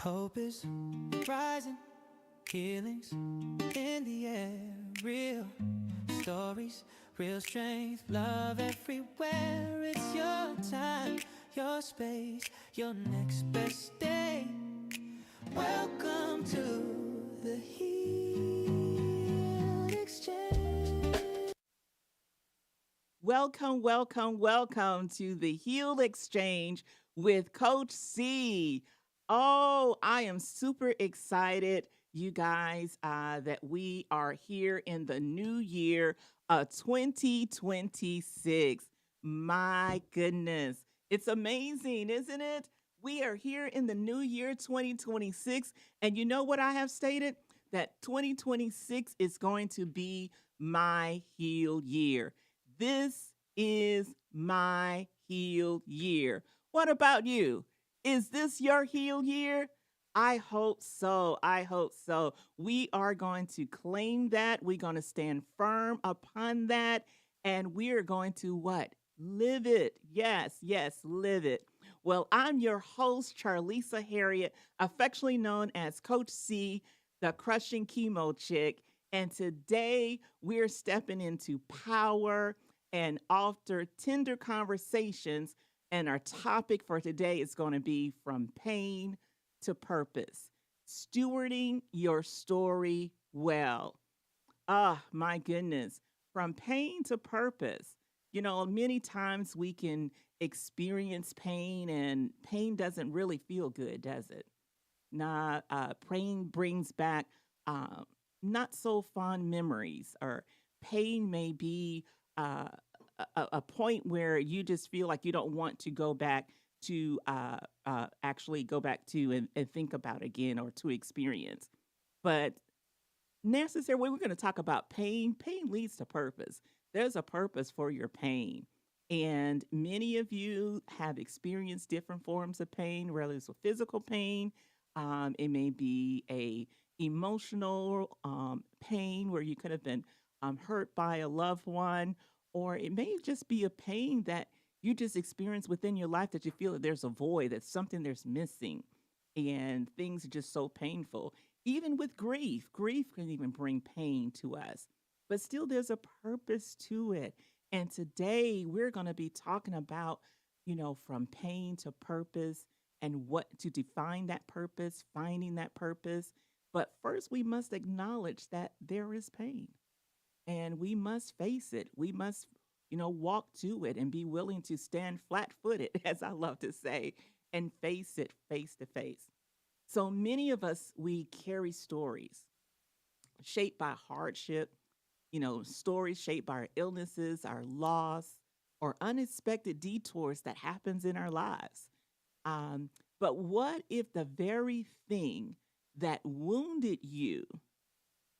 Hope is rising, healings in the air, real stories, real strength, love everywhere. It's your time, your space, your next best day. Welcome to the Healed Exchange. Welcome to the Healed Exchange with Coach C. Oh, I am super excited, you guys, that we are here in the new year of 2026. My goodness, it's amazing, isn't it? We are here in the new year 2026. And you know what I have stated? That 2026 is going to be my healed year. This is my healed year. What about you? Is this your healed year? I hope so. I hope so. We are going to claim that. We're going to stand firm upon that. And we are going to what? Live it. Yes, live it. Well, I'm your host, Charlisa Herriott, affectionately known as Coach C, the Crushing Chemo Chick. And today we're stepping into power and after tender conversations. And our topic for today is going to be from pain to purpose, stewarding your story well. Ah, my goodness, from pain to purpose. You know, many times we can experience pain, and pain doesn't really feel good, does it? Nah, pain brings back uh, not so fond memories, or pain may be uh, a point where you just feel like you don't want to go back to actually go back to and think about again or to experience. But necessary, we're going to talk about pain. Pain leads to purpose. There's a purpose for your pain. And many of you have experienced different forms of pain, whether it's a physical pain, it may be a emotional pain where you could have been hurt by a loved one, or it may just be a pain that you just experience within your life that you feel that there's a void, that something there's missing, and things are just so painful. Even with grief, grief can even bring pain to us, but still there's a purpose to it. And today we're going to be talking about, from pain to purpose and what to define that purpose, finding that purpose. But first, we must acknowledge that there is pain and we must face it. We must, walk to it and be willing to stand flat footed, as I love to say, and face it face to face. So many of us, we carry stories shaped by hardship, stories shaped by our illnesses, our loss, or unexpected detours that happens in our lives. Um, but what if the very thing that wounded you,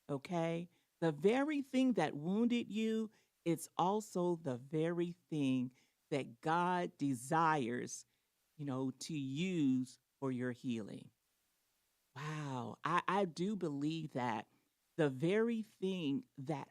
okay, the very thing that wounded you, it's also the very thing that God desires, to use for your healing. Wow, I do believe that the very thing that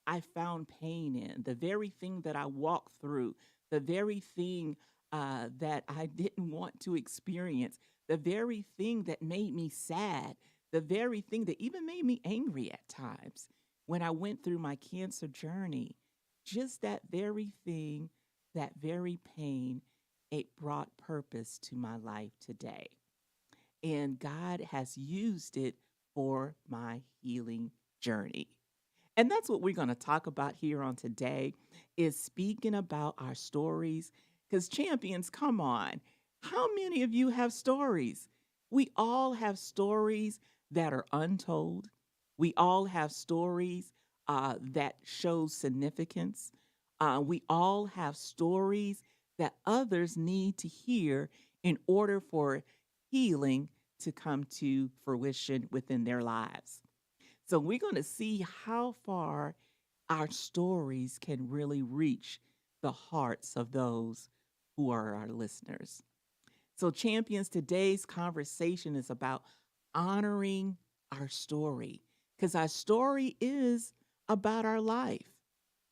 I found pain in, the very thing that I walked through, the very thing that I didn't want to experience, the very thing that made me sad, the very thing that even made me angry at times when I went through my cancer journey, just that very thing, that very pain, it brought purpose to my life today. And God has used it for my healing journey. And that's what we're going to talk about here on today is speaking about our stories. Because champions, come on. How many of you have stories? We all have stories that are untold. We all have stories that show significance. We all have stories that others need to hear in order for healing to come to fruition within their lives. So we're going to see how far our stories can really reach the hearts of those who are our listeners. So, champions, today's conversation is about honoring our story because our story is about our life.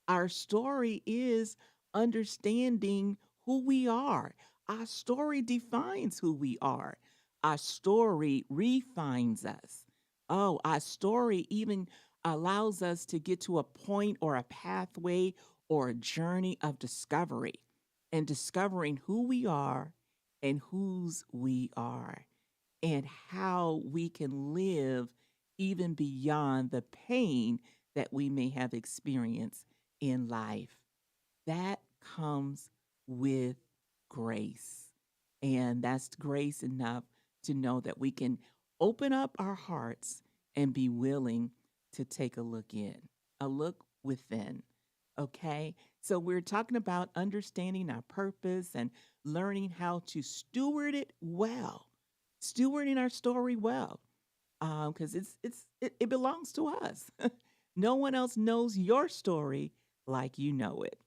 Our story is understanding who we are. Our story defines who we are. Our story refines us. Oh, our story even allows us to get to a point or a pathway or a journey of discovery and discovering who we are and whose we are and how we can live even beyond the pain that we may have experienced in life. That comes with grace. And that's grace enough to know that we can open up our hearts and be willing to take a look in, a look within. Okay. So we're talking about understanding our purpose and learning how to steward it well, stewarding our story well, because it belongs to us. No one else knows your story like you know it.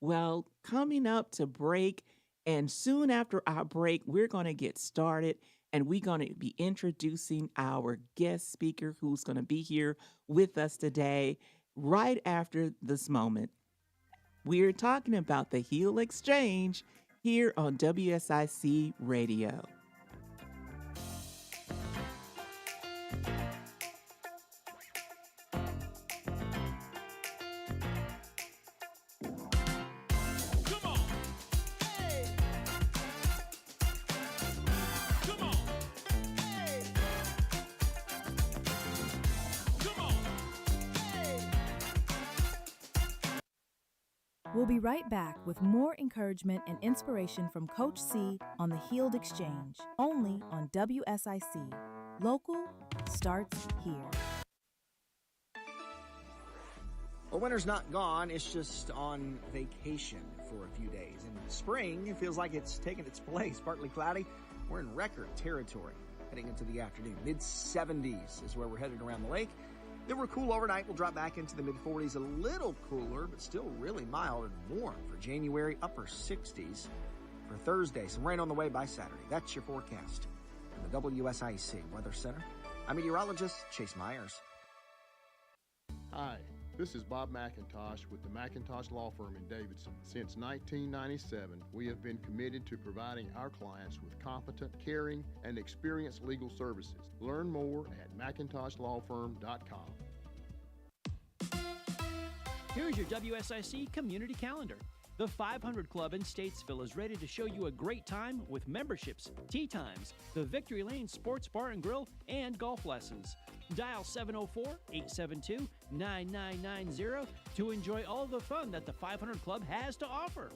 Well, coming up to break, and soon after our break, we're going to get started and we're going to be introducing our guest speaker who's going to be here with us today, right after this moment. We're talking about the Heal Exchange here on WSIC Radio. We'll be right back with more encouragement and inspiration from Coach C on the Healed Exchange, only on WSIC. Local starts here. Well, winter's not gone, it's just on vacation for a few days. In spring, it feels like it's taken its place. Partly cloudy, we're in record territory heading into the afternoon. Mid-70s is where we're headed around the lake. Then we're cool overnight. We'll drop back into the mid-40s, a little cooler, but still really mild and warm for January, upper 60s for Thursday. Some rain on the way by Saturday. That's your forecast from the WSIC Weather Center. I'm meteorologist Chase Myers. Hi, this is Bob McIntosh with the McIntosh Law Firm in Davidson. Since 1997, we have been committed to providing our clients with competent, caring, and experienced legal services. Learn more at McIntoshLawFirm.com. Here's your WSIC community calendar. The 500 Club in Statesville is ready to show you a great time with memberships, tea times, the Victory Lane Sports Bar and Grill, and golf lessons. Dial 704-872-9990 to enjoy all the fun that the 500 Club has to offer.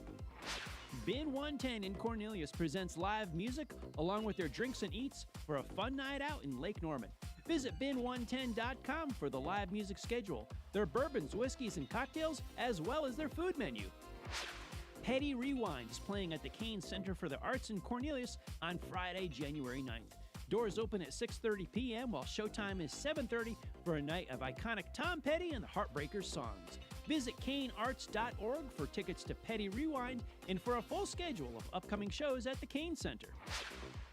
Bin 110 in Cornelius presents live music along with their drinks and eats for a fun night out in Lake Norman. Visit bin110.com for the live music schedule, their bourbons, whiskeys, and cocktails, as well as their food menu. Petty Rewind is playing at the Kane Center for the Arts in Cornelius on Friday, January 9th. Doors open at 6:30 p.m. while showtime is 7:30 for a night of iconic Tom Petty and the Heartbreakers songs. Visit kanearts.org for tickets to Petty Rewind and for a full schedule of upcoming shows at the Kane Center.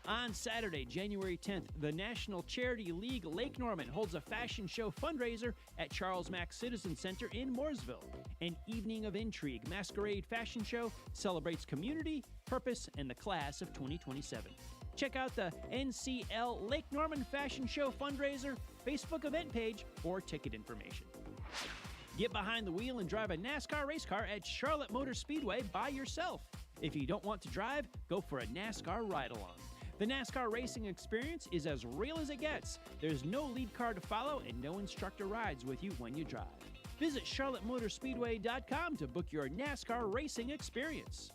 On Saturday, January 10th, the National Charity League Lake Norman holds a fashion show fundraiser at Charles Mack Citizen Center in Mooresville. An evening of intrigue masquerade fashion show celebrates community, purpose, and the class of 2027. Check out the NCL Lake Norman Fashion Show fundraiser Facebook event page for ticket information. Get behind the wheel and drive a NASCAR race car at Charlotte Motor Speedway by yourself. If you don't want to drive, go for a NASCAR ride-along. The NASCAR racing experience is as real as it gets. There's no lead car to follow and no instructor rides with you when you drive. Visit charlottemotorspeedway.com to book your NASCAR racing experience.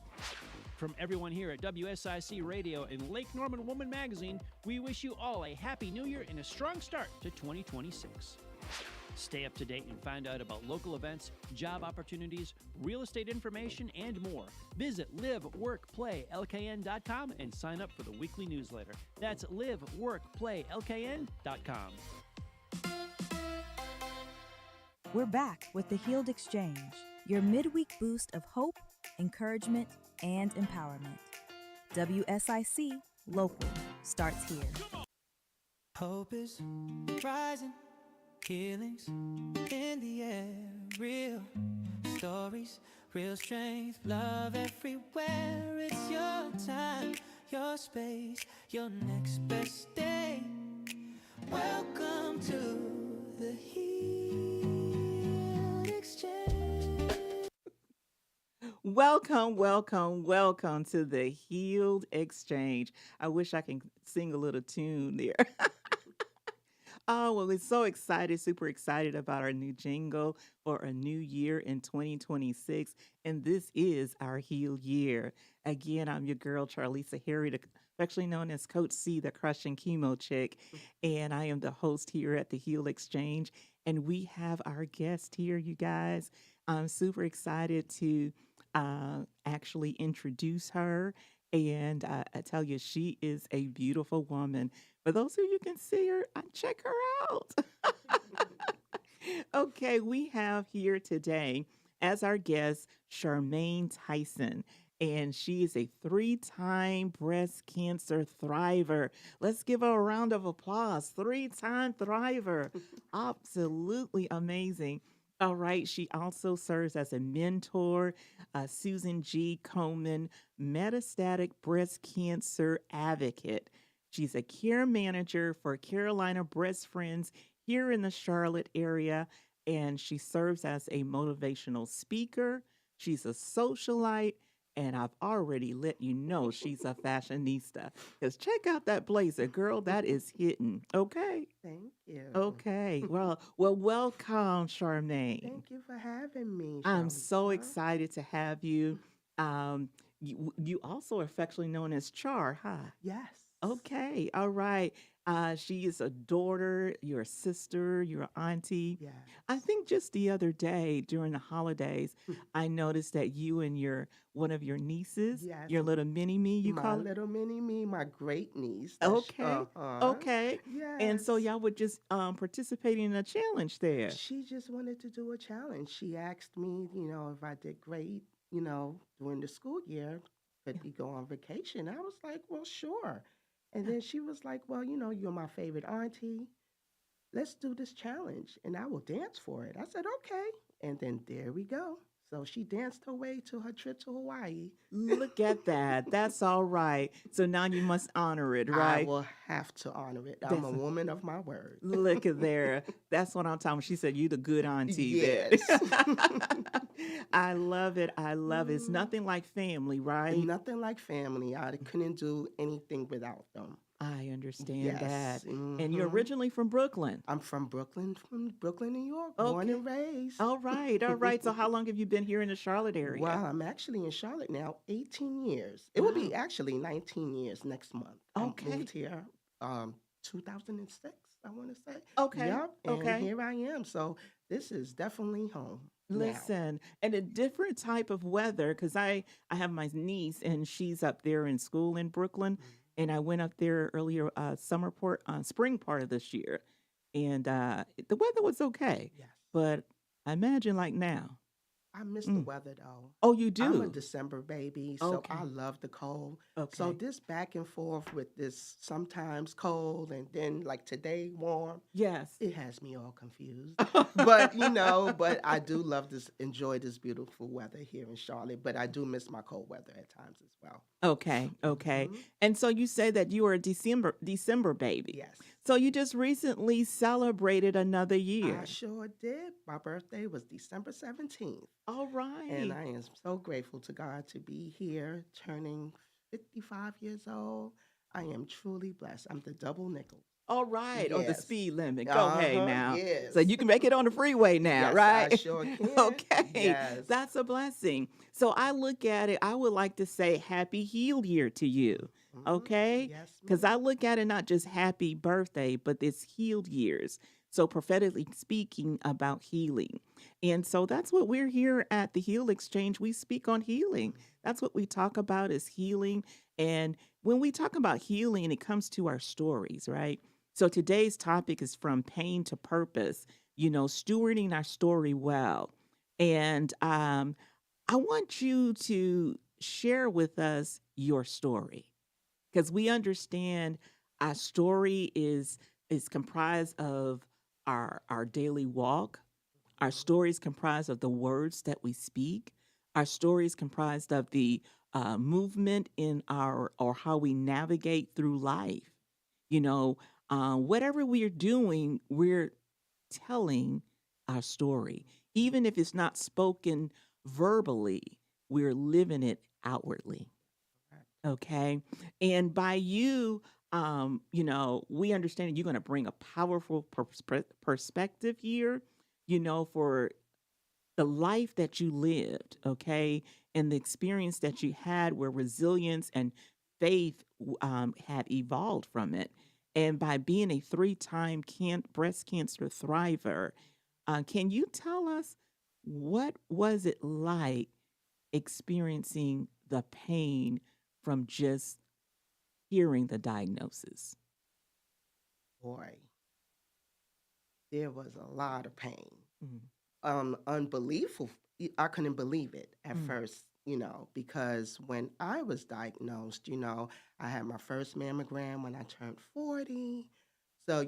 From everyone here at WSIC Radio and Lake Norman Woman Magazine, we wish you all a happy new year and a strong start to 2026. Stay up to date and find out about local events, job opportunities, real estate information, and more. Visit liveworkplaylkn.com and sign up for the weekly newsletter. That's liveworkplaylkn.com. We're back with the Healed Exchange, your midweek boost of hope, encouragement, and empowerment. WSIC Local starts here. Hope is rising, healings in the air, real stories, real strength, love everywhere. It's your time, your space, your next best day. Welcome to the Healed Exchange. Welcome, welcome, welcome to the Healed Exchange. I wish I can sing a little tune there. Oh, well, we're so excited, super excited about our new jingle for a new year in 2026. And this is our Healed Year. Again, I'm your girl, Charlisa Herriott, affectionately known as Coach C, the Crushing Chemo Chic. And I am the host here at the Healed Exchange. And we have our guest here, you guys. I'm super excited to actually introduce her. And I tell you, she is a beautiful woman. For those of you who can see her, check her out. Okay, we have here today as our guest Charmaine Tyson, and she is a 3-time breast cancer thriver. Let's give her a round of applause. 3-time thriver. Absolutely amazing. All right, she also serves as a mentor, Susan G. Komen metastatic breast cancer advocate. She's a care manager for Carolina Breast Friends here in the Charlotte area, and she serves as a motivational speaker. She's a socialite, and I've already let you know she's a fashionista. Because check out that blazer, girl, that is hitting. Okay. Thank you. Okay. Well, welcome, Charmaine. Thank you for having me. I'm so Charlisa. excited to have you. You also are affectionately known as Char, huh? Yes. Okay, all right. She is a daughter, you're a sister, you're an auntie. Yes. I think just the other day during the holidays, I noticed that you and one of your nieces, Yes. your little mini me, you my call it. little mini me, my great niece. Okay, okay. Yes. And so y'all were just participating in a challenge there. She just wanted to do a challenge. She asked me, if I did great, during the school year, could we go on vacation? I was like, well, sure. And then she was like, well, you're my favorite auntie. Let's do this challenge and I will dance for it. I said, okay. And then there we go. So she danced her way to her trip to Hawaii. Look at that. That's all right. So now you must honor it, I right? will have to honor it. I'm a That's- woman of my word. Look at there. That's what I'm talking about. She said, you the good auntie. Yes. I love it. I love it. It's nothing like family, right? Nothing like family. I couldn't do anything without them. I understand Yes. that. And you're Mhm. originally from Brooklyn. I'm from Brooklyn, New York, born and raised. All right. All right. So how long have you been here in the Charlotte area? Well, I'm actually in Charlotte now, 18 years. It will be actually 19 years next month. Okay. I moved here 2006, I want to say. Okay. Yep. And Okay. here I am. So this is definitely home. now. Listen, and a different type of weather, because I have my niece and she's up there in school in Brooklyn. And I went up there earlier, spring part of this year. And the weather was okay. Yes. But I imagine like now. I miss the weather though. Oh, you I'm a do? December baby, so Okay. I love the cold. Okay. So this back and forth with this sometimes cold and then like today warm, Yes. it has me all confused. but I do love enjoy this beautiful weather here in Charlotte, but I do miss my cold weather at times as well. Okay. Okay. Mhm. And so you say that you are a December baby. Yes. So you just recently celebrated another year. I sure did. My birthday was December 17th. All right. And I am so grateful to God to be here, turning 55 years old. I am truly blessed. I'm the double nickel. All right. Or the Yes. speed limit. Go ahead Uh-huh, now. yes. So you can make it on the freeway now, Yes, right? I sure can. Okay. Yes. That's a blessing. So I look at it, I would like to say happy healed year to you. Mhm. Okay? Yes, Because ma'am. I look at it not just happy birthday, but it's healed years. So prophetically speaking about healing. And so that's what we're here at the Heal Exchange. We speak on healing. That's what we talk about is healing. And when we talk about healing, it comes to our stories, right? So today's topic is from pain to purpose, stewarding our story well. And I want you to share with us your story because we understand our story is comprised of our daily walk. Our story is comprised of the words that we speak. Our story is comprised of the movement in our or how we navigate through life. You know, whatever we are doing, we're telling our story, even if it's not spoken verbally. We're living it outwardly. Correct. Okay. And by you, we understand that you're going to bring a powerful perspective here, for the life that you lived, okay, and the experience that you had where resilience and faith had evolved from it. And by being a three-time breast cancer thriver, can you tell us what was it like experiencing the pain from just hearing the diagnosis? Boy, there was a lot of pain. Mm, Unbelievable. I couldn't believe it at mm, first, because when I was diagnosed, I had my first mammogram when I turned 40. So,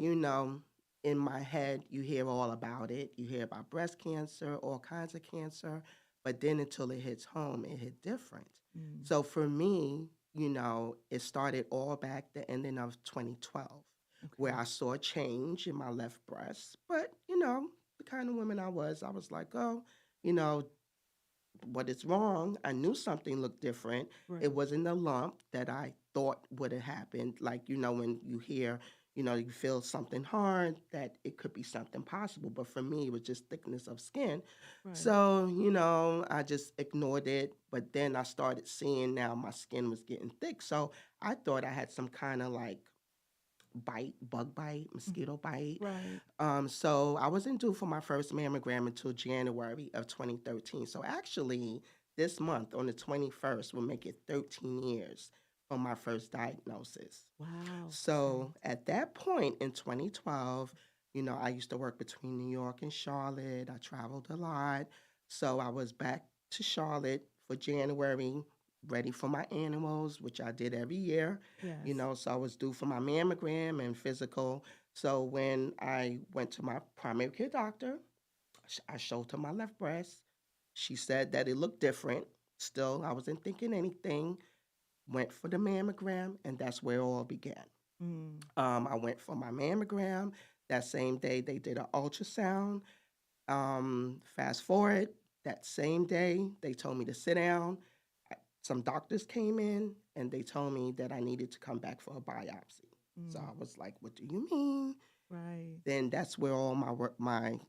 in my head, you hear all about it. You hear about breast cancer, all kinds of cancer, but then until it hits home, it hit different. mm. So for me, it started all back the ending of 2012, where Okay. I saw a change in my left breast. But, the kind of woman I was like, oh, you know, what is wrong? I knew something looked different. It Right. wasn't a lump that I thought would have happened. Like, when you hear, you feel something hard, that it could be something possible. But for me, it was just thickness of skin. Right. So, I just ignored it. But then I started seeing now my skin was getting thick. So I thought I had some kind of like bug bite, Mm, mosquito bite. right. So I wasn't due for my first mammogram until January of 2013. So actually, this month on the 21st will make it 13 years from my first diagnosis. Wow. Okay. So at that point in 2012, I used to work between New York and Charlotte. I traveled a lot. So I was back to Charlotte for January, ready for my animals, which I did every year. Yes. So I was due for my mammogram and physical. So when I went to my primary care doctor, I showed her my left breast. She said that it looked different. Still, I wasn't thinking anything. Went for the mammogram, and that's where it all began. Mm, I went for my mammogram. That same day, they did an ultrasound. Fast forward, that same day, they told me to sit down. Some doctors came in and they told me that I needed to come back for a biopsy. So mm, I was like, "What do you mean?" right. Then that's where all my work, my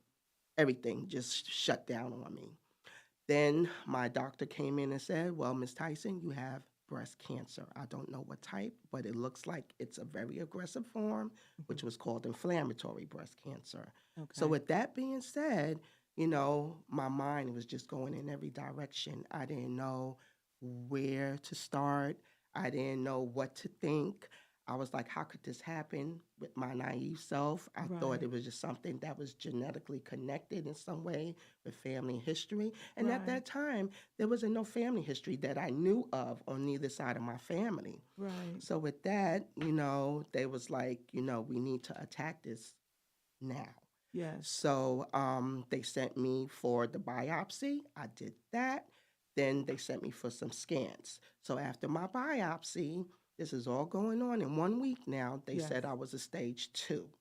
everything just shut down on me. Then my doctor came in and said, "Well, Miss Tyson, you have breast cancer. I don't know what type, but it looks like it's a very aggressive form, Mhm. which was called inflammatory breast cancer." So, Okay. with that being said, my mind was just going in every direction. I didn't know where to start, I didn't know what to think. I was like, how could this happen with my naive self? I thought Right. it was just something that was genetically connected in some way with family history. And at Right. that time, there wasn't no family history that I knew of on neither side of my family. Right. So with that, they was like, we need to attack this now. Yes. So they sent me for the biopsy. I did that. Then they sent me for some scans. So after my biopsy, this is all going on in 1 week now. They Yes. said I was a stage 2.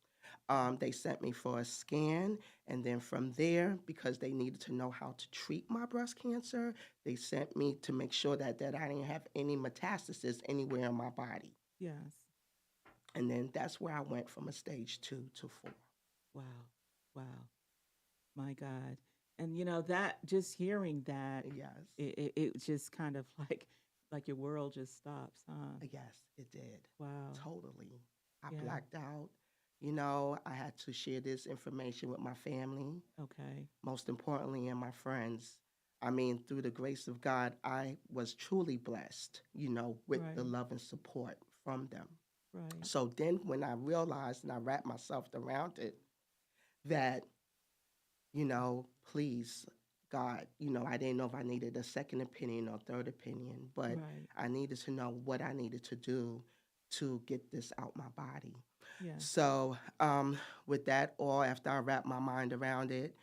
They sent me for a scan, and then from there, because they needed to know how to treat my breast cancer, they sent me to make sure that I didn't have any metastasis anywhere in my body. Yes. And then that's where I went from a stage 2 to 4. Wow. Wow. My God. And that just hearing that, Yes, it just kind of like your world just stops, huh? yes, it did. Wow. Totally. I Yeah. blacked out. I had to share this information with my family, Okay. most importantly, and my friends. I mean, through the grace of God, I was truly blessed, with the Right. love and support from them. Right. So then when I realized and I wrapped myself around it, that, please, God, I didn't know if I needed a second opinion or third opinion, but Right. I needed to know what I needed to do to get this out my body. Yes. So, with that all, after I wrapped my mind around it,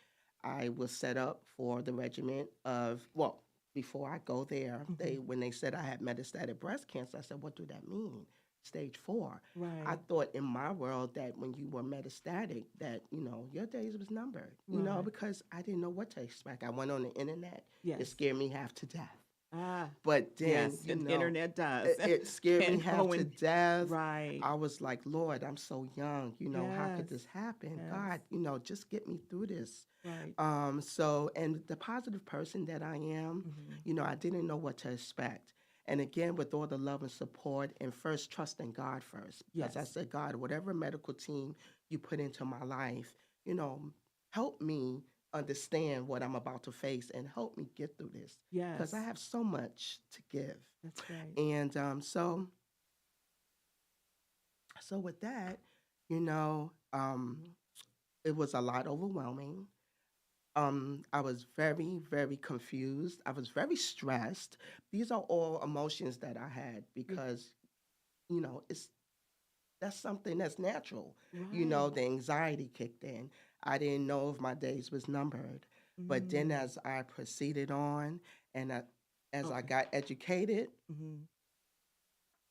I was set up for the regimen of, well, before I go there, when they said I had metastatic breast cancer, I said, what do that mean? Stage 4. Right. I thought in my world that when you were metastatic, that, your days was numbered, because I didn't know what to expect. I went on the internet. Yes. It scared me half to death. Ah, But then, yes, the internet does. it scared me And half to death. Right. I was like, Lord, I'm so young. How could Yes. this happen? Yes. God, just get me through this. Right. And the positive person that I am, Mm-hmm. I didn't know what to expect. And again, with all the love and support, and first trusting God first. Because I Yes. said, God, whatever medical team you put into my life, help me understand what I'm about to face and help me get through this. Yes. Because I have so much to give. That's right. And so with that, it was a lot overwhelming. I was very, very confused. I was very stressed. These are all emotions that I had because, that's something that's natural. Right. The anxiety kicked in. I didn't know if my days was numbered. But then as I proceeded on and as I got educated, Mm-hmm.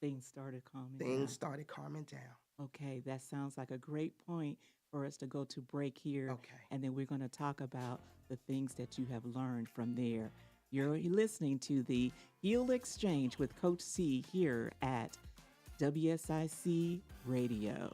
Things started calming down. things started calming down. Okay, that sounds like a great point for us to go to break here. Okay. And then we're going to talk about the things that you have learned from there. You're listening to the Healed Exchange with Coach C here at WSIC Radio.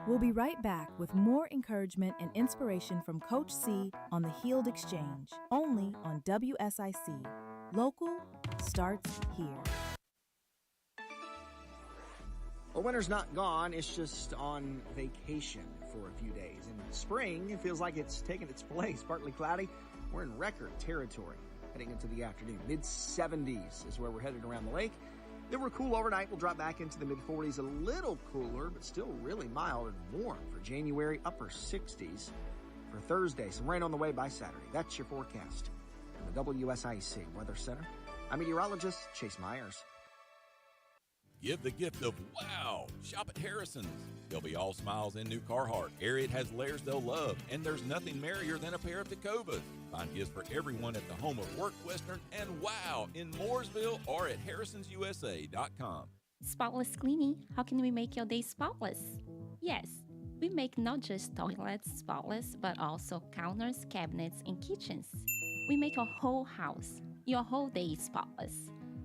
We'll be right back with more encouragement and inspiration from Coach C on the Healed Exchange, only on WSIC. Local starts here. Well, winter's not gone. It's just on vacation for a few days. In spring, it feels like it's taken its place. Partly cloudy. We're in record territory heading into the afternoon. Mid-70s is where we're headed around the lake. Then we're cool overnight. We'll drop back into the mid-40s, a little cooler, but still really mild and warm for January, upper 60s for Thursday. Some rain on the way by Saturday. That's your forecast from the WSIC Weather Center. I'm meteorologist Chase Myers. Give the gift of wow. Shop at Harrison's. They'll be all smiles in new Carhartt. Harriott has layers they'll love, and there's nothing merrier than a pair of Tacovas. Find gifts for everyone at the home of Work Western and wow in Mooresville or at harrisonsusa.com. Spotless cleaning. How can we make your day spotless? Yes, we make not just toilets spotless, but also counters, cabinets, and kitchens. We make your whole house, your whole day spotless.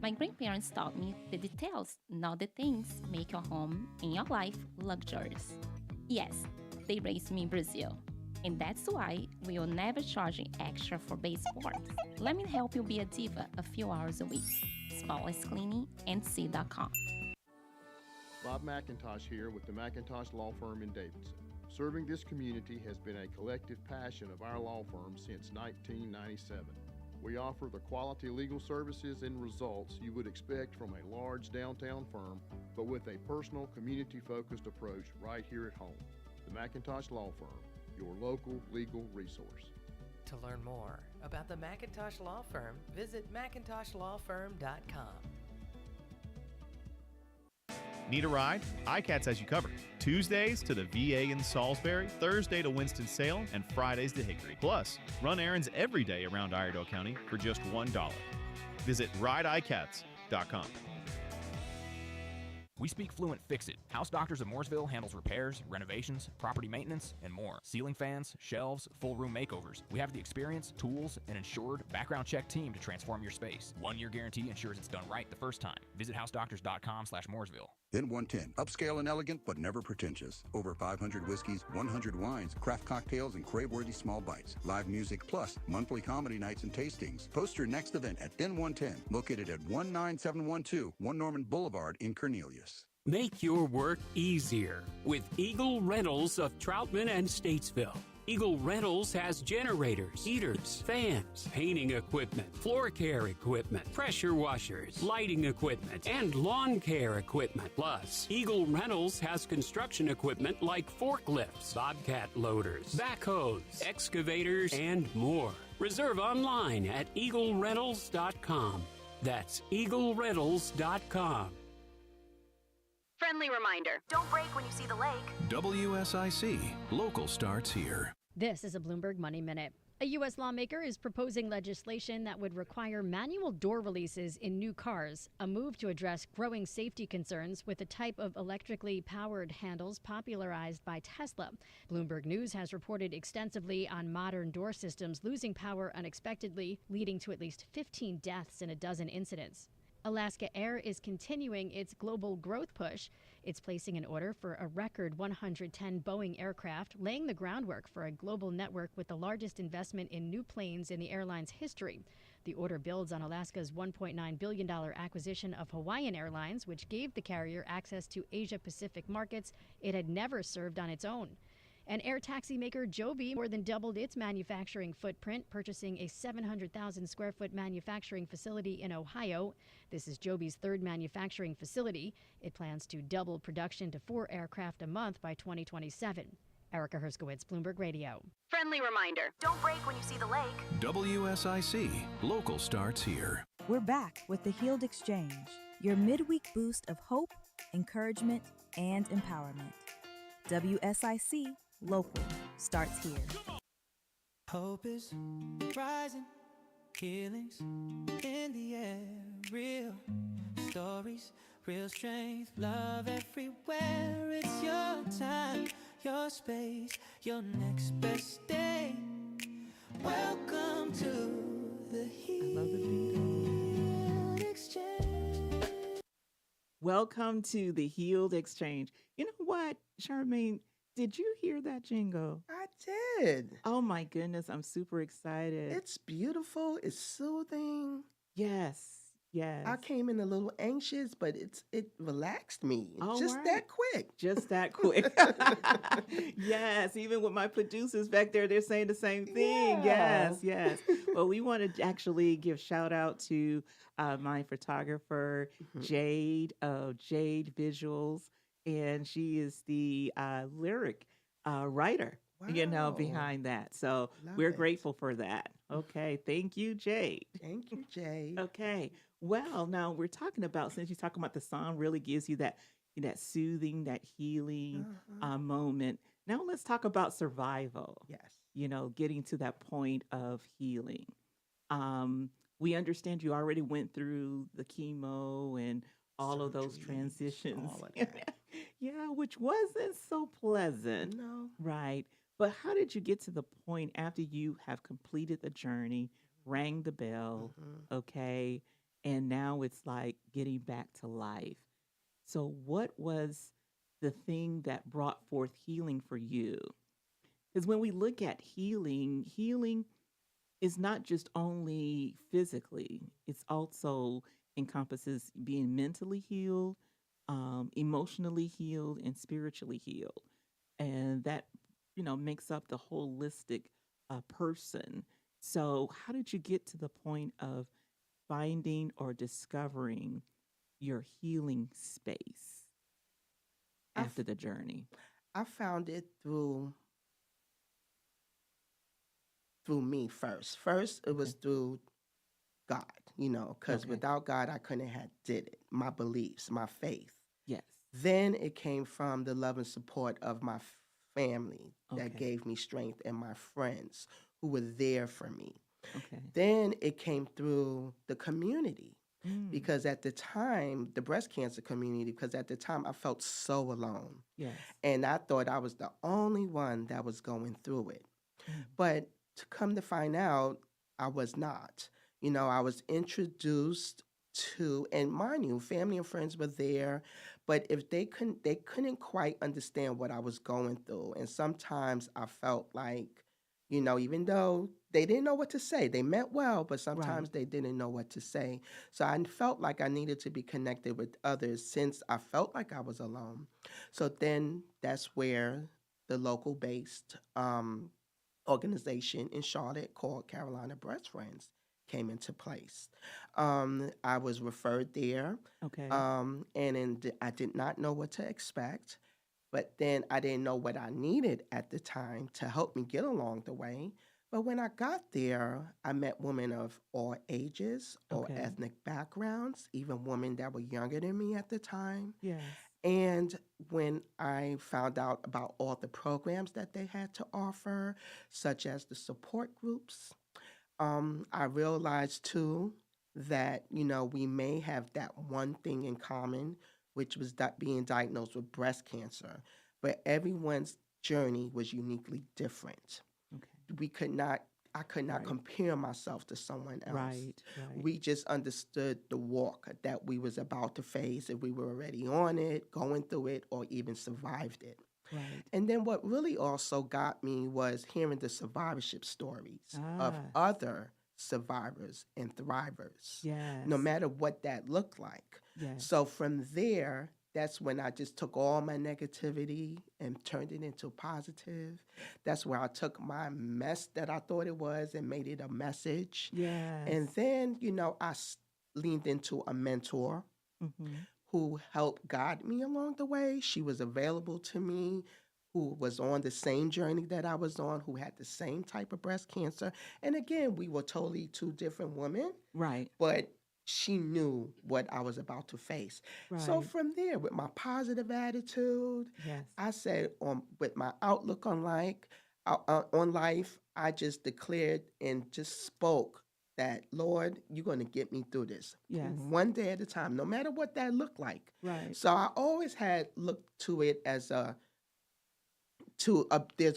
My grandparents taught me the details, not the things, make your home and your life luxurious. Yes, they raised me in Brazil. And that's why we will never charge you extra for baseboards. Let me help you be a diva a few hours a week. SpotlessCleaningNC.com. Bob McIntosh here with the McIntosh Law Firm in Davidson. Serving this community has been a collective passion of our law firm since 1997. We offer the quality legal services and results you would expect from a large downtown firm, but with a personal, community-focused approach right here at home. The McIntosh Law Firm, your local legal resource. To learn more about the McIntosh Law Firm, visit McIntoshlawFirm.com. Need a ride? iCats has you covered. Tuesdays to the VA in Salisbury, Thursday to Winston-Salem, and Fridays to Hickory. Plus, run errands every day around Iredell County for just $1. Visit rideicats.com. We speak fluent Fix-It. House Doctors of Mooresville handles repairs, renovations, property maintenance, and more. Ceiling fans, shelves, full room makeovers. We have the experience, tools, and insured background check team to transform your space. 1-year guarantee ensures it's done right the first time. Visit housedoctors.com/Mooresville. Then 110. Upscale and elegant, but never pretentious. Over 500 whiskeys, 100 wines, craft cocktails, and crave-worthy small bites. Live music plus monthly comedy nights and tastings. Post your next event at Then 110, located at 19712 1 Norman Boulevard in Cornelius. Make your work easier with Eagle Rentals of Troutman and Statesville. Eagle Rentals has generators, heaters, fans, painting equipment, floor care equipment, pressure washers, lighting equipment, and lawn care equipment. Plus, Eagle Rentals has construction equipment like forklifts, bobcat loaders, backhoes, excavators, and more. Reserve online at eaglerentals.com. That's eaglerentals.com. Friendly reminder, don't brake when you see the lake. WSIC, local starts here. This is a Bloomberg Money Minute. A U.S. lawmaker is proposing legislation that would require manual door releases in new cars, a move to address growing safety concerns with the type of electrically powered handles popularized by Tesla. Bloomberg News has reported extensively on modern door systems losing power unexpectedly, leading to at least 15 deaths in a dozen incidents. Alaska Air is continuing its global growth push. It's placing an order for a record 110 Boeing aircraft, laying the groundwork for a global network with the largest investment in new planes in the airline's history. The order builds on Alaska's $1.9 billion acquisition of Hawaiian Airlines, which gave the carrier access to Asia-Pacific markets it had never served on its own. And air taxi maker Joby more than doubled its manufacturing footprint, purchasing a 700,000 square foot manufacturing facility in Ohio. This is Joby's third manufacturing facility. It plans to double production to 4 aircraft a month by 2027. Erica Herskowitz, Bloomberg Radio. Friendly reminder, don't brake when you see the lake. WSIC, local starts here. We're back with the Healed Exchange, your midweek boost of hope, encouragement, and empowerment. WSIC Local starts here. Hope is rising, healings in the air, real stories, real strength, love everywhere. It's your time, your space, your next best day. Welcome to the Healed Exchange. Welcome to the Healed Exchange. You know what, Charmaine? Did you hear that jingle? I did. Oh my goodness, I'm super excited. It's beautiful. It's soothing. Yes, yes. I came in a little anxious, but it relaxed me. All Just right. that quick. Just that quick. Yes, even with my producers back there, they're saying the same thing. Yeah. Yes, yes. Well, we want to actually give shout out to my photographer, Jade of Jade Visuals, and she is the lyric writer, Wow. behind that. So Love we're it. grateful for that. Okay, thank you, Jade. Thank you, Jade. Okay. Well, now we're talking about, since you're talking about the song really gives you that soothing, that healing moment. Now let's talk about survival. Yes. Getting to that point of healing. We understand you already went through the chemo and all of those Surgeries, transitions. all of that. Yeah, which wasn't so pleasant. No. Right. But how did you get to the point after you have completed the journey, rang the bell, okay, and now it's like getting back to life? So what was the thing that brought forth healing for you? Because when we look at healing is not just only physically, it's also encompasses being mentally healed, emotionally healed, and spiritually healed. And that makes up the holistic person. So how did you get to the point of finding or discovering your healing space after the journey? I found it through me first. First, it was through God, because without God, I couldn't have did it. My beliefs, my faith. Yes. Then it came from the love and support of my family that Okay. gave me strength, and my friends who were there for me. Okay. Then it came through the community, Mm. because at the time, the breast cancer community, because at the time I felt so alone. Yes. And I thought I was the only one that was going through it. But to come to find out, I was not. I was introduced to, and mind you, family and friends were there, but if they couldn't quite understand what I was going through. And sometimes I felt like, even though they didn't know what to say, they meant well, but sometimes they didn't know what to say. So I felt like I needed to be connected with others since I felt like I was alone. So then that's where the local based organization in Charlotte called Carolina Breast Friends came into place. I was referred there. Okay. I did not know what to expect, but then I didn't know what I needed at the time to help me get along the way. But when I got there, I met women of all ages, all Okay. ethnic backgrounds, even women that were younger than me at the time. Yes. And when I found out about all the programs that they had to offer, such as the support groups, I realized too that, we may have that one thing in common, which was being diagnosed with breast cancer, but everyone's journey was uniquely different. We could not, I could not Right. compare myself to someone else. Right. We just understood the walk that we was about to face, if we were already on it, going through it, or even survived it. Right. And then what really also got me was hearing the survivorship stories of Ah. other survivors and thrivers, Yes. no matter what that looked like. Yes. So from there, that's when I just took all my negativity and turned it into positive. That's where I took my mess that I thought it was and made it a message. Yes. And then, I leaned into a mentor Mhm. who helped guide me along the way. She was available to me, who was on the same journey that I was on, who had the same type of breast cancer. And again, we were totally two different women, Right. but she knew what I was about to face. So Right. from there, with my positive attitude, Yes. I said, with my outlook on life, I just declared and just spoke that, Lord, you're going to get me through this, Yes. one day at a time, no matter what that looked like. Right. So I always had looked to it as there's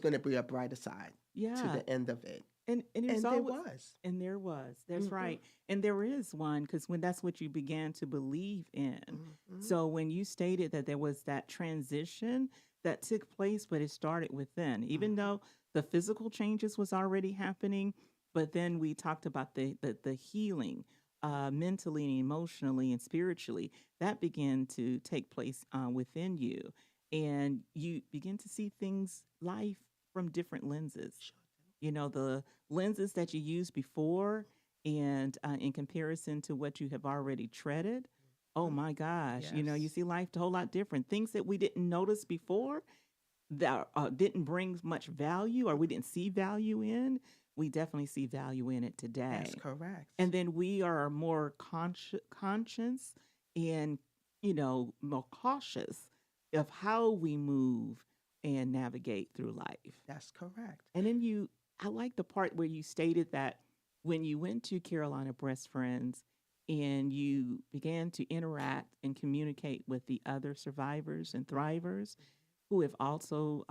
going to be a brighter side to Yeah. the end of it. And there's And there always was. and there was. That's Mhm. right. And there is one, because when that's what you began to believe in. Mhm. So when you stated that there was that transition that took place, but it started within, even though the physical changes was already happening, but then we talked about the healing, mentally and emotionally and spiritually, that began to take place within you, and you begin to see life from different lenses. The lenses that you used before, and in comparison to what you have already treaded. Oh my gosh, you Yes. see life a whole lot different. Things that we didn't notice before, that didn't bring much value, or we didn't see value in, we definitely see value in it today. That's correct. And then we are more conscious and, more cautious of how we move and navigate through life. That's correct. And then I like the part where you stated that when you went to Carolina Breast Friends and you began to interact and communicate with the other survivors and thrivers who have also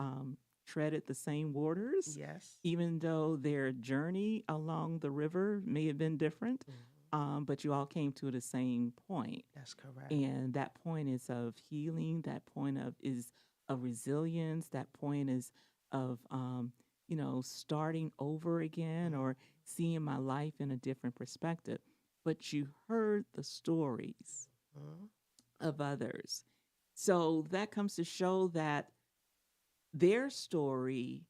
treaded the same waters, Yes. even though their journey along the river may have been different, but you all came to the same point. That's correct. And that point is of healing. That point is of resilience. That point is of, starting over again, or seeing my life in a different perspective. But you heard the stories Mhm. of others. So that comes to show that their story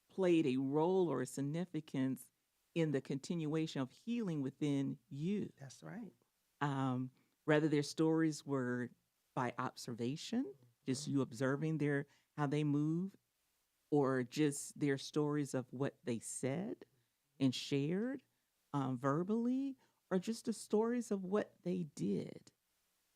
played a role or a significance in the continuation of healing within you. That's right. Whether their stories were by observation, just you observing how they move, or just their stories of what they said and shared verbally, or just the stories of what they did.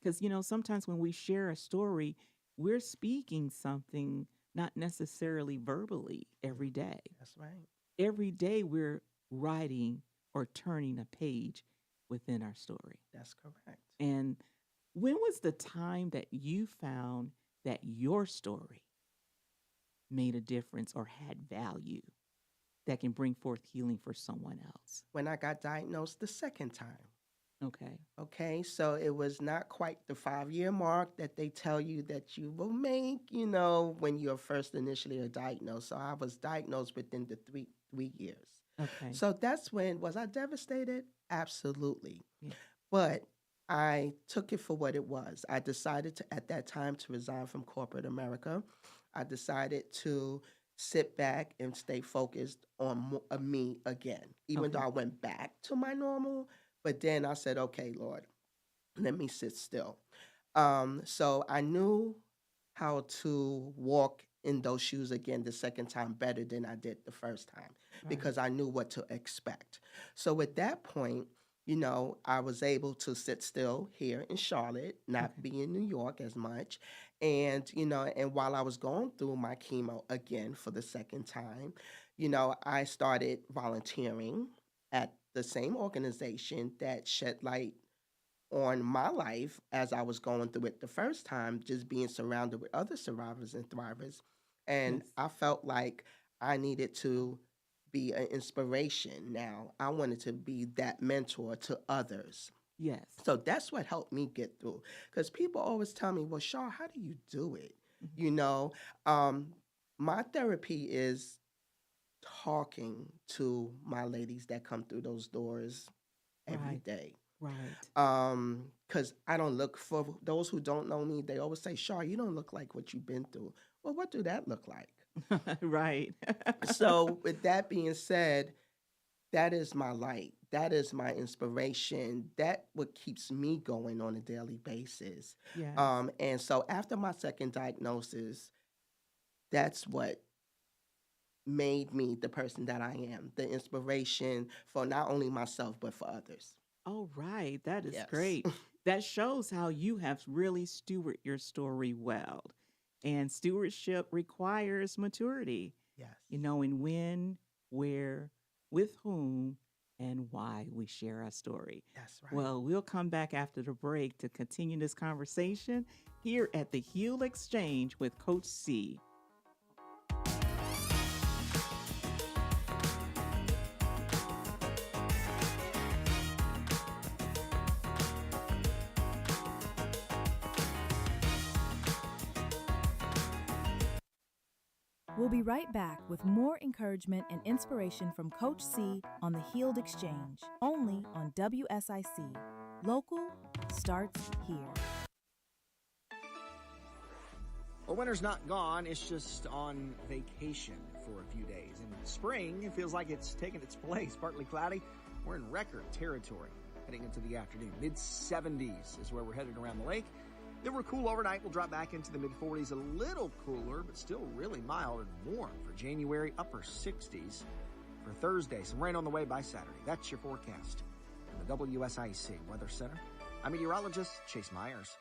Because, sometimes when we share a story, we're speaking something, not necessarily verbally, every day. That's right. Every day we're writing or turning a page within our story. That's correct. And when was the time that you found that your story made a difference or had value that can bring forth healing for someone else? When I got diagnosed the second time. Okay. Okay, so it was not quite the 5-year mark that they tell you that you will make, when you're first initially diagnosed. So I was diagnosed within the three years. Okay. So that's when, was I devastated? Absolutely. Yeah. But I took it for what it was. I decided at that time to resign from corporate America. I decided to sit back and stay focused on me again, even though I went back to my normal. But then I said, okay, Lord, let me sit still. So I knew how to walk in those shoes again the second time better than I did the first time, because I knew what to expect. So at that point, I was able to sit still here in Charlotte, not be in New York as much. And while I was going through my chemo again for the second time, I started volunteering at the same organization that shed light on my life as I was going through it the first time, just being surrounded with other survivors and thrivers. And Yes. I felt like I needed to be an inspiration now. I wanted to be that mentor to others. Yes. So that's what helped me get through. Because people always tell me, well, Shaw, how do you do it? Mm-hmm. My therapy is talking to my ladies that come through those doors every Right. day. Right. Because I don't look for those who don't know me, they always say, Shaw, you don't look like what you've been through. Well, what do that look like? Right. So, with that being said, that is my light. That is my inspiration. That what keeps me going on a daily basis. Yes. And so after my second diagnosis, that's what made me the person that I am, the inspiration for not only myself, but for others. Oh, right. That is Yes. great. That shows how you have really stewarded your story well. And stewardship requires maturity, Yes. knowing when, where, with whom, and why we share our story. That's right. Well, we'll come back after the break to continue this conversation here at the Heal Exchange with Coach C. We'll be right back with more encouragement and inspiration from Coach C on the Healed Exchange, only on WSIC. Local starts here. Well, winter's not gone. It's just on vacation for a few days. In spring, it feels like it's taken its place. Partly cloudy. We're in record territory heading into the afternoon. Mid-70s is where we're headed around the lake. Then we're cool overnight. We'll drop back into the mid-40s, a little cooler, but still really mild and warm for January, upper 60s for Thursday. Some rain on the way by Saturday. That's your forecast from the WSIC Weather Center. I'm meteorologist Chase Myers.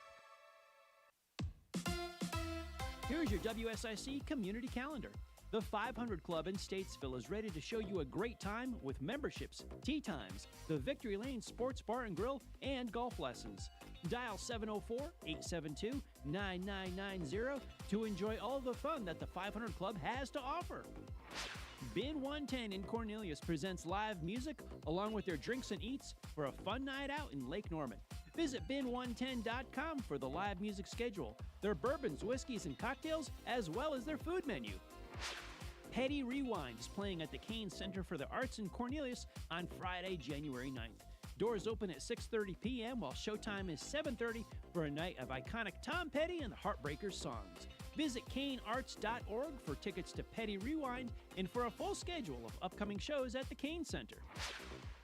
Here's your WSIC community calendar. The 500 Club in Statesville is ready to show you a great time with memberships, tea times, the Victory Lane Sports Bar and Grill, and golf lessons. Dial 704-872-9990 to enjoy all the fun that the 500 Club has to offer. Bin 110 in Cornelius presents live music along with their drinks and eats for a fun night out in Lake Norman. Visit bin110.com for the live music schedule, their bourbons, whiskeys, and cocktails, as well as their food menu. Petty Rewind is playing at the Kane Center for the Arts in Cornelius on Friday, January 9th. Doors open at 6:30 p.m. while showtime is 7:30 for a night of iconic Tom Petty and the Heartbreakers songs. Visit kanearts.org for tickets to Petty Rewind and for a full schedule of upcoming shows at the Kane Center.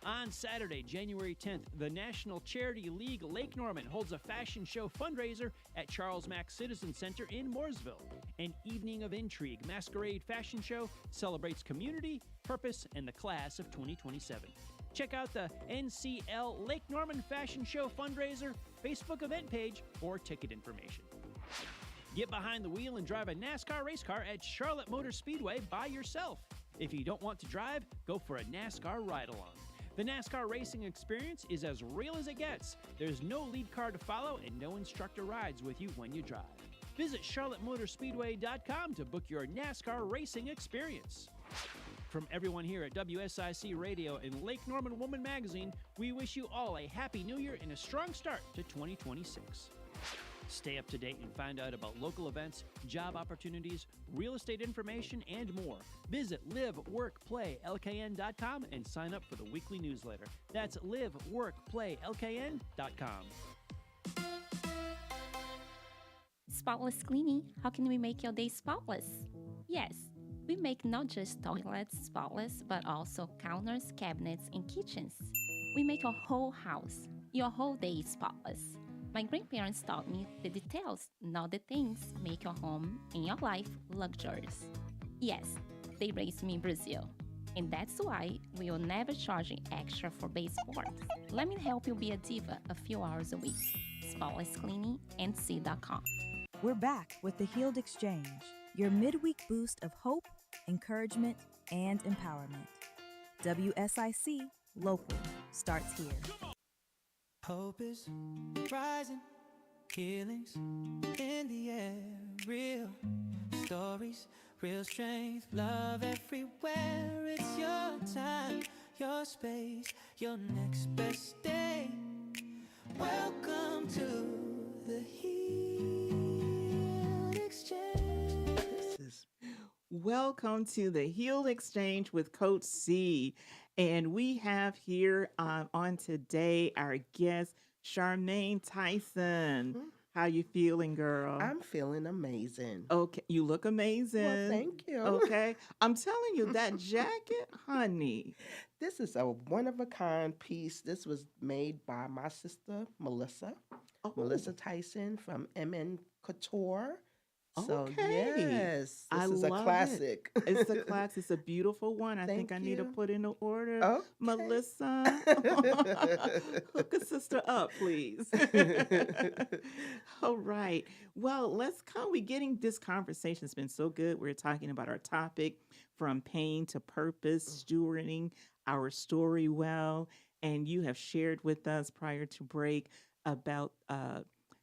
On Saturday, January 10th, the National Charity League Lake Norman holds a fashion show fundraiser at Charles Mack Citizen Center in Mooresville. An Evening of Intrigue masquerade fashion show celebrates community, purpose, and the class of 2027. Check out the NCL Lake Norman Fashion Show fundraiser Facebook event page for ticket information. Get behind the wheel and drive a NASCAR race car at Charlotte Motor Speedway by yourself. If you don't want to drive, go for a NASCAR ride-along. The NASCAR racing experience is as real as it gets. There's no lead car to follow and no instructor rides with you when you drive. Visit charlottemotorspeedway.com to book your NASCAR racing experience. From everyone here at WSIC Radio and Lake Norman Woman Magazine, we wish you all a happy new year and a strong start to 2026. Stay up to date and find out about local events, job opportunities, real estate information, and more. Visit liveworkplaylkn.com and sign up for the weekly newsletter. That's liveworkplaylkn.com. Spotless cleaning. How can we make your day spotless? Yes, we make not just toilets spotless, but also counters, cabinets, and kitchens. We make your whole house, your whole day spotless. My grandparents taught me the details, not the things, make your home and your life luxurious. Yes, they raised me in Brazil. And that's why we will never charge you extra for base sports. Let me help you be a diva a few hours a week. Spotless Cleaning and C.com. We're back with the Healed Exchange, your midweek boost of hope, encouragement, and empowerment. WSIC Local starts here. Hope is rising, healings in the air, real stories, real strength, love everywhere. It's your time, your space, your next best day. Welcome to the Healed Exchange. Welcome to the Healed Exchange with Coach C. And we have here on today our guest, Charmaine Tyson. How you feeling, girl? I'm feeling amazing. Okay, you look amazing. Well, thank you. Okay, I'm telling you, that jacket, honey. This is a one-of-a-kind piece. This was made by my sister, Melissa. Melissa Tyson from MN Couture. So, yes, this is a classic. It's a classic. It's a beautiful one. I think I need to put in an order. Okay. Melissa, hook a sister up, please. All right. Well, let's come. We're getting this conversation. It's been so good. We're talking about our topic, from pain to purpose, stewarding our story well. And you have shared with us prior to break about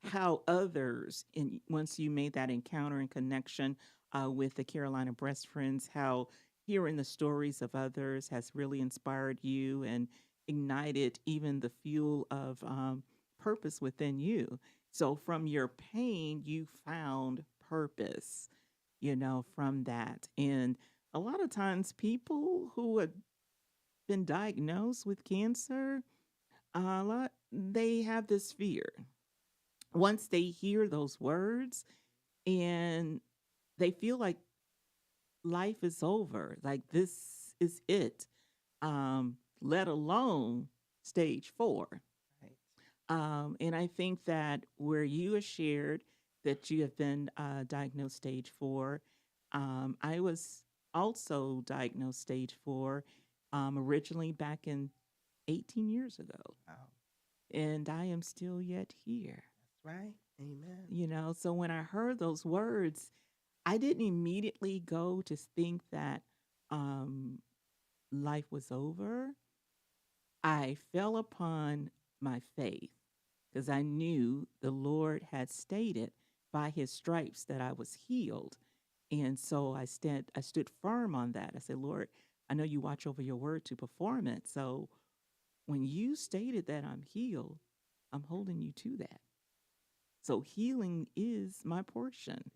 how others, once you made that encounter and connection with the Carolina Breast Friends, how hearing the stories of others has really inspired you and ignited even the fuel of purpose within you. So from your pain, you found purpose, from that. And a lot of times people who have been diagnosed with cancer, they have this fear. Once they hear those words and they feel like life is over, like this is it, let alone stage 4. Right. And I think that where you have shared that you have been diagnosed stage 4, I was also diagnosed stage 4 originally back in 18 years ago. Wow. And I am still yet here. Right. Amen. So when I heard those words, I didn't immediately go to think that life was over. I fell upon my faith because I knew the Lord had stated by his stripes that I was healed. And so I stood firm on that. I said, Lord, I know you watch over your word to perform it. So when you stated that I'm healed, I'm holding you to that. So healing is my portion.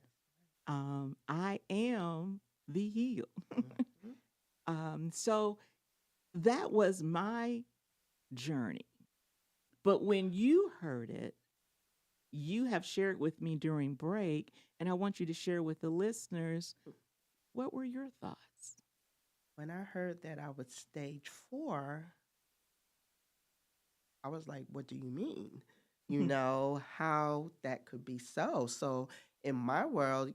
I am the healed. So that was my journey. But when you heard it, you have shared with me during break, and I want you to share with the listeners, what were your thoughts? When I heard that I was stage 4, I was like, what do you mean? How that could be so. So in my world,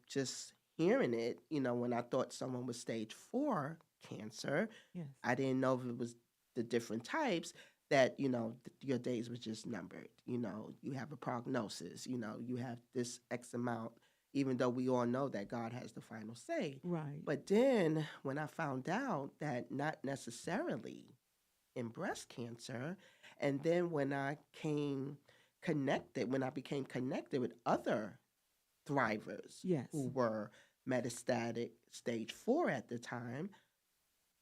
just hearing it, when I thought someone was stage 4 cancer, Yes. I didn't know if it was the different types that, your days were just numbered. You have a prognosis, you have this X amount, even though we all know that God has the final say. Right. But then when I found out that not necessarily in breast cancer, and then when I became connected with other thrivers Yes. who were metastatic stage 4 at the time,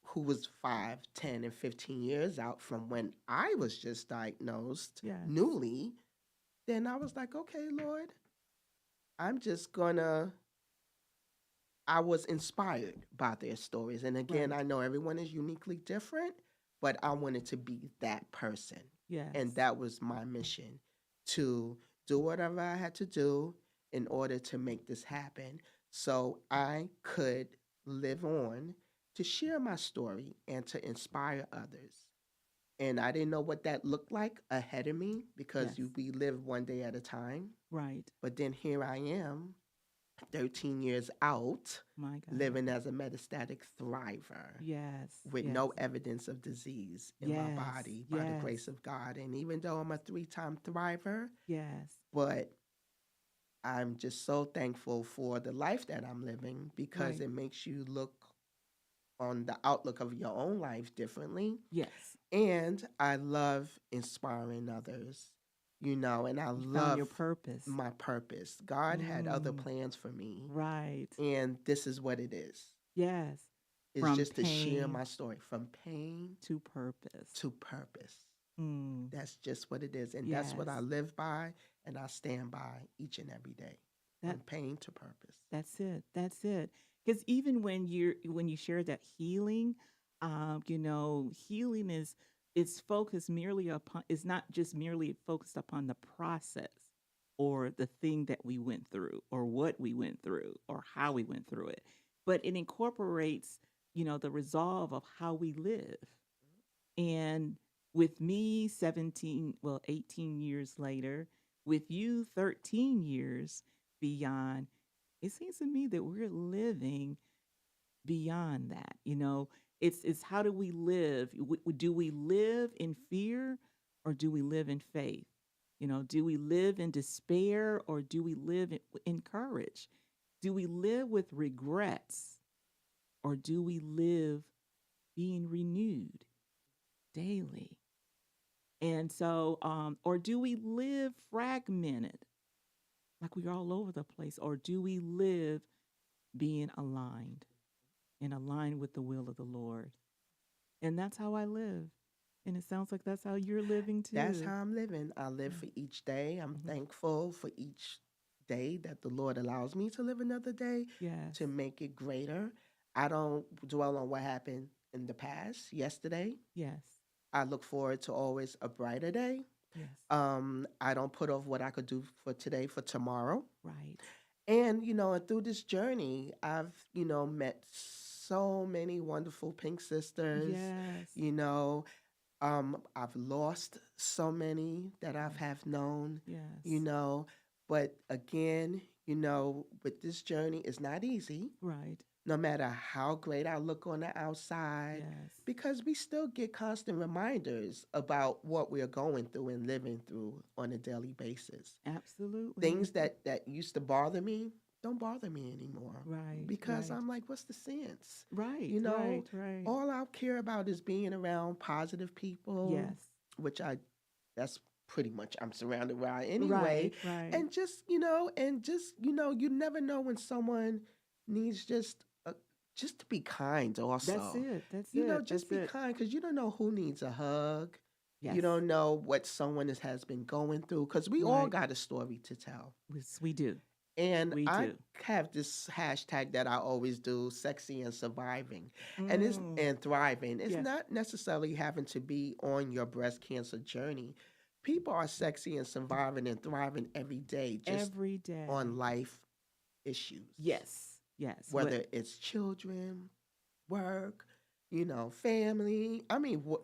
who was 5, 10, and 15 years out from when I was just diagnosed Yes. newly, then I was like, okay, Lord, I was inspired by their stories. And again, Right. I know everyone is uniquely different, but I wanted to be that person. Yes. And that was my mission, to do whatever I had to do in order to make this happen so I could live on to share my story and to inspire others. And I didn't know what that looked like ahead of me because Yes. we live one day at a time. Right. But then here I am 13 years out, My God. living as a metastatic thriver. Yes. With yes. no evidence of disease in my body by the grace of God. And even though I'm a 3-time thriver, Yes. but I'm just so thankful for the life that I'm living because Right. it makes you look on the outlook of your own life differently. Yes. And I love inspiring others, and I You found love your purpose. my purpose. God had other Mm. plans for me, Right. and this is what it is. Yes. It's From just to share pain my story from pain to purpose. to purpose. Mm. That's just what it is. And that's what I Yes. live by and I stand by each and every day. That From pain to purpose. That's it. That's it. Because even when you share that healing, healing is focused merely upon is not just merely focused upon the process or the thing that we went through or what we went through or how we went through it, but it incorporates the resolve of how we live. And with me 18 years later, with you 13 years beyond, it seems to me that we're living beyond that. It's how do we live? Do we live in fear or do we live in faith? Do we live in despair or do we live in courage? Do we live with regrets or do we live being renewed daily? And so, or do we live fragmented, like we're all over the place, or do we live being aligned and aligned with the will of the Lord? And that's how I live. And it sounds like that's how you're living too. That's how I'm living. I live for each day. I'm thankful for each day that the Lord allows me to live another day Yes. to make it greater. I don't dwell on what happened in the past, yesterday. Yes. I look forward to always a brighter day. Yes. I don't put off what I could do for today for tomorrow. Right. And, and through this journey, I've, met so many wonderful pink sisters. Yes. I've lost so many that have known, Yes. But again, with this journey, it's not easy. Right. No matter how great I look on the outside, Yes. because we still get constant reminders about what we're going through and living through on a daily basis. Absolutely. Things that used to bother me don't bother me anymore. Right. Because right. I'm like, what's the sense? Right. Right. All I care about is being around positive people. Yes. Which that's pretty much I'm surrounded by anyway. Right. And just, you never know when someone needs just to be kind also. That's it. That's just be kind because you don't know who needs a hug. Yes. You don't know what someone has been going through because we all got a story to tell. Yes, we do. And We I do. have this hashtag that I always do, sexy and surviving. And it's and thriving. It's Yes. not necessarily having to be on your breast cancer journey. People are sexy and surviving and thriving every day, just Every day. on life issues. Yes. Yes. Whether it's children, work, family,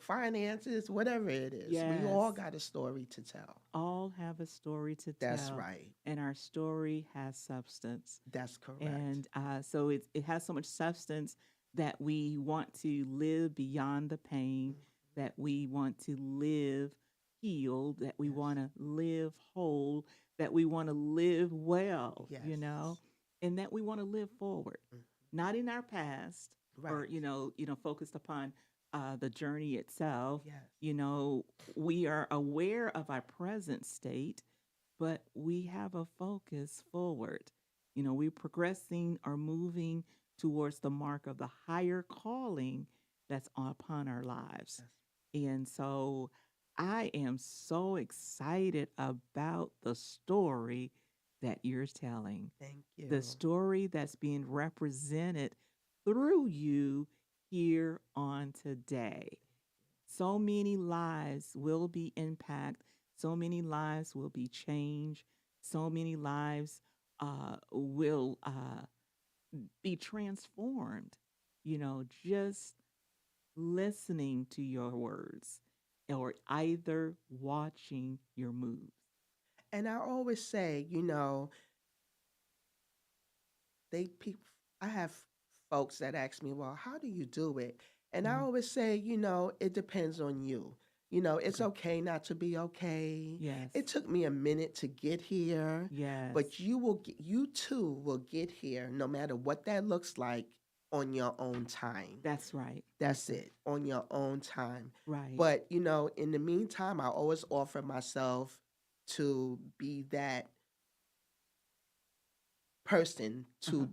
finances, whatever it is. We all Yes. got a story to tell. All have a story to tell. That's right. And our story has substance. That's correct. And so it has so much substance that we want to live beyond the pain, that we want to live healed, that we want to live whole, that we want to live well, Yes. and that we want to live forward, not in our past or, Right. focused upon the journey itself. Yes. We are aware of our present state, but we have a focus forward. We're progressing or moving towards the mark of the higher calling that's upon our lives. And so I am so excited about the story that you're telling. Thank you. The story that's being represented through you here on today. So many lives will be impacted. So many lives will be changed. So many lives will be transformed, just listening to your words or either watching your moves. And I always say, I have folks that ask me, well, how do you do it? And I always say, it depends on you. It's okay not to be okay. Yes. It took me a minute to get here. Yes. But you too will get here no matter what that looks like on your own time. That's right. That's it, on your own time. Right. But, in the meantime, I always offer myself to be that person to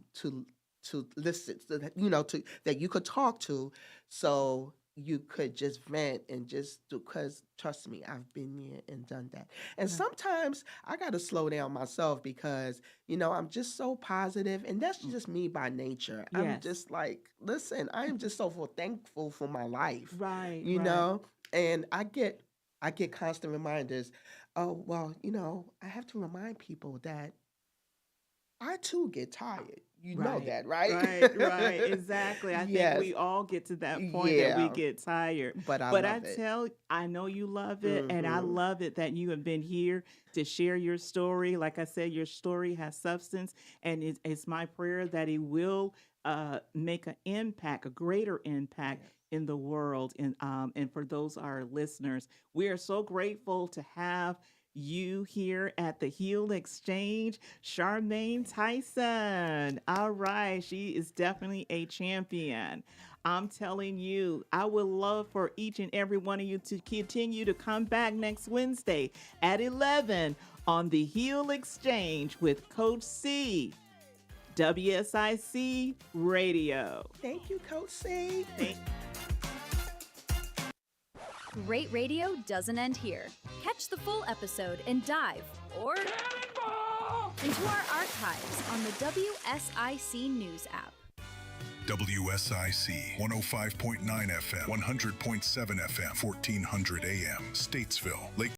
listen, so that, that you could talk to, so you could just vent and just do, because trust me, I've been there and done that. And sometimes I got to slow down myself because, I'm just so positive, and that's just me by nature. I'm Yes. just like, listen, I am just so thankful for my life. Right. You right. know? And I get constant reminders. Oh, well, I have to remind people that I too get tired. You know Right, that, right? Right, exactly. I Yes. think we all get to that point that we Yeah. get tired. But I But love it. I know you love it, and I love it that you have been here to share your story. Like I said, your story has substance, and it's my prayer that it will make an impact, a greater impact in the world. And for those our listeners, we are so grateful to have you here at the Healed Exchange, Charmaine Tyson. All right, she is definitely a champion. I'm telling you, I would love for each and every one of you to continue to come back next Wednesday at 11 on the Healed Exchange with Coach C, WSIC Radio. Thank you, Coach C. Great radio doesn't end here. Catch the full episode and dive into our archives on the WSIC News app. WSIC 105.9 FM, 100.7 FM, 1400 AM, Statesville, Lake